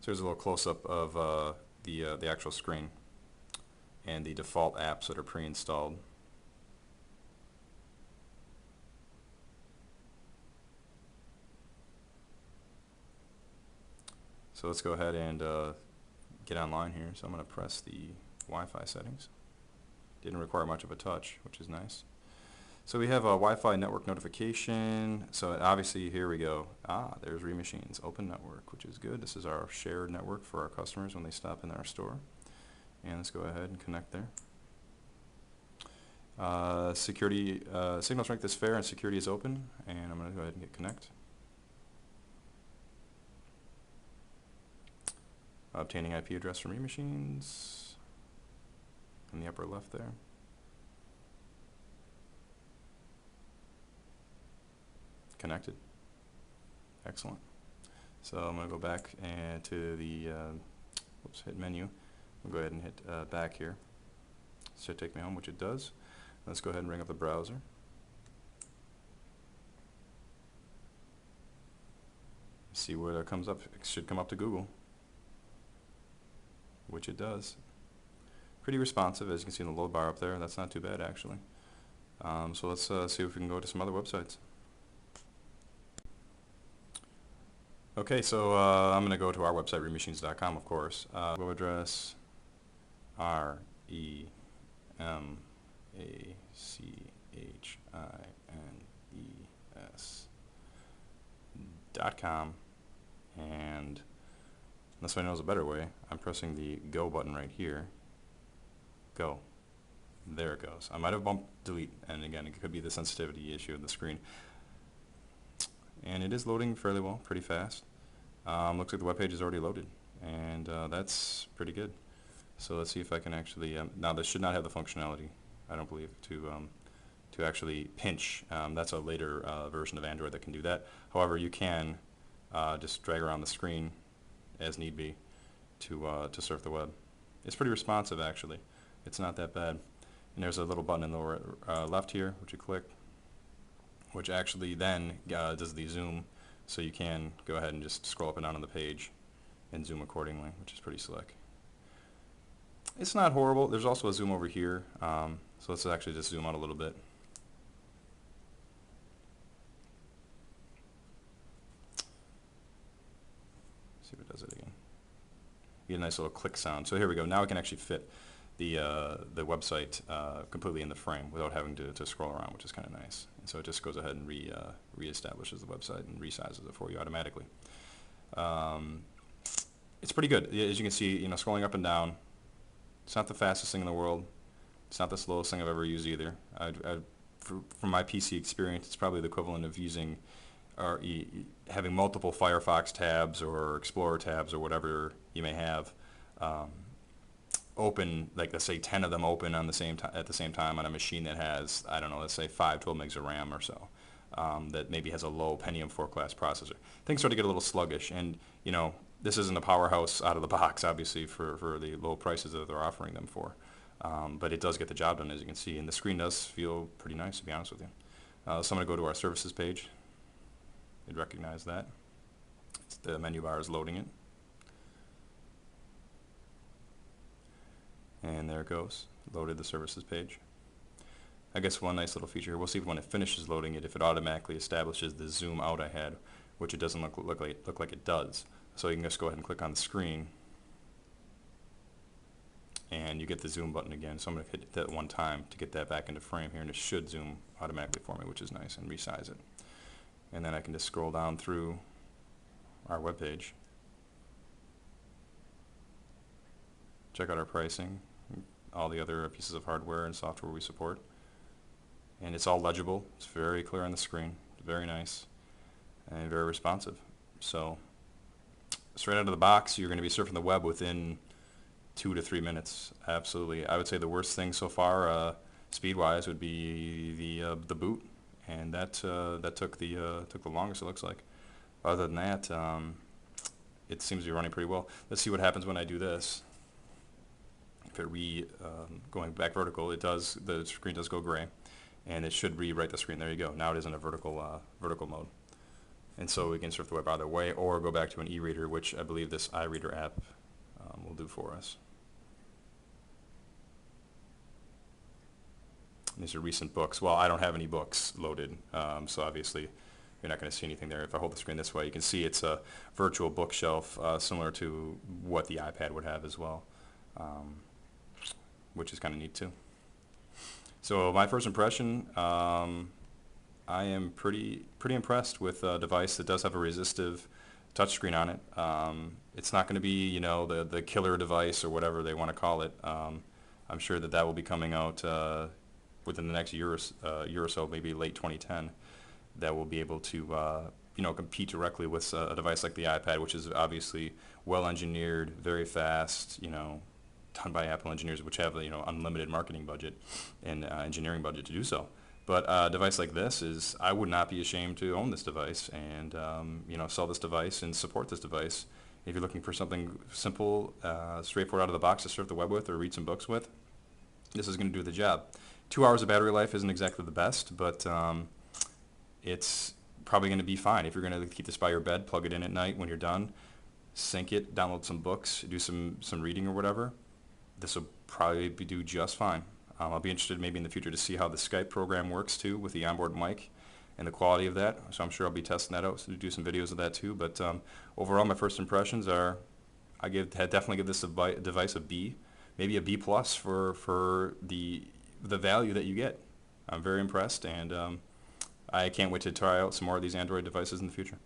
So here's a little close-up of the actual screen and the default apps that are pre-installed. So let's go ahead and get online here. So I'm going to press the Wi-Fi settings. Didn't require much of a touch, which is nice. So we have a Wi-Fi network notification. So obviously here we go. There's Remachines, open network, which is good. This is our shared network for our customers when they stop in our store. And let's go ahead and connect there. Security, signal strength is fair and security is open. And I'm going to go ahead and hit connect. Obtaining IP address from Remachines in the upper left there. Connected. Excellent. So I'm going to go back and to the hit menu. We'll go ahead and hit back here. So take me home, which it does. Let's go ahead and bring up the browser. See what comes up. It should come up to Google, which it does. Pretty responsive, as you can see in the load bar up there. That's not too bad, actually. So let's see if we can go to some other websites. Okay, so I'm going to go to our website, remachines.com, of course. Web address remachines.com, and unless somebody knows a better way, I'm pressing the go button right here. Go. There it goes. I might have bumped delete, and again, it could be the sensitivity issue of the screen. And it is loading fairly well, pretty fast. Looks like the web page is already loaded, and that's pretty good. So let's see if I can actually, now this should not have the functionality, I don't believe, to actually pinch. That's a later version of Android that can do that. However, you can just drag around the screen as need be to surf the web. It's pretty responsive, actually. It's not that bad. And there's a little button in the lower left here, which you click, which actually then does the zoom, so you can go ahead and just scroll up and down on the page and zoom accordingly, which is pretty slick. It's not horrible. There's also a zoom over here, so let's actually just zoom out a little bit. See if it does it again. You get a nice little click sound. So here we go. Now we can actually fit the website completely in the frame without having to scroll around, which is kind of nice. And so it just goes ahead and reestablishes the website and resizes it for you automatically. It's pretty good. As you can see, scrolling up and down, it's not the fastest thing in the world. It's not the slowest thing I've ever used either. From my PC experience, it's probably the equivalent of using or having multiple Firefox tabs or Explorer tabs or whatever you may have open, like let's say 10 of them open on at the same time on a machine that has, I don't know, let's say 12 megs of RAM or so, that maybe has a low Pentium 4 class processor. Things start to get a little sluggish, and this isn't a powerhouse out of the box, obviously, for the low prices that they're offering them for, but it does get the job done, as you can see, and the screen does feel pretty nice, to be honest with you. So I'm going to go to our services page. You'd recognize that. The menu bar is loading it. And there it goes, loaded the services page. I guess one nice little feature here, we'll see when it finishes loading it, if it automatically establishes the zoom out I had, which it doesn't look like it does. So you can just go ahead and click on the screen, and you get the zoom button again. So I'm going to hit that one time to get that back into frame here, and it should zoom automatically for me, which is nice, and resize it. And then I can just scroll down through our web page, check out our pricing, all the other pieces of hardware and software we support, and it's all legible. It's very clear on the screen, very nice, and very responsive. So straight out of the box, you're going to be surfing the web within 2 to 3 minutes. Absolutely. I would say the worst thing so far, speed-wise, would be the boot, and that took the longest, it looks like. Other than that, it seems to be running pretty well. Let's see what happens when I do this. If it going back vertical, the screen does go gray, and it should rewrite the screen. There you go. Now it is in a vertical mode. And so we can surf the web either way or go back to an e-reader, which I believe this iReader app will do for us. These are recent books. Well, I don't have any books loaded, so obviously you're not going to see anything there. If I hold the screen this way, you can see it's a virtual bookshelf similar to what the iPad would have as well, which is kind of neat too. So my first impression, I am pretty impressed with a device that does have a resistive touchscreen on it. It's not going to be, you know, the killer device or whatever they want to call it. I'm sure that will be coming out within the next year or so, maybe late 2010, that will be able to you know, compete directly with a device like the iPad, which is obviously well engineered, very fast, you know, done by Apple engineers, which have, you know, unlimited marketing budget and engineering budget to do so. But a device like this is, I would not be ashamed to own this device and you know, sell this device and support this device. If you're looking for something simple, straightforward out of the box to surf the web with or read some books with, this is going to do the job. 2 hours of battery life isn't exactly the best, but it's probably going to be fine. If you're going to keep this by your bed, plug it in at night when you're done, sync it, download some books, do some reading or whatever, this will probably do just fine. I'll be interested maybe in the future to see how the Skype program works too with the onboard mic and the quality of that. So I'm sure I'll be testing that out, so do some videos of that too. But overall, my first impressions are, I'd definitely give this device a B, maybe a B plus for the value that you get. I'm very impressed, and I can't wait to try out some more of these Android devices in the future.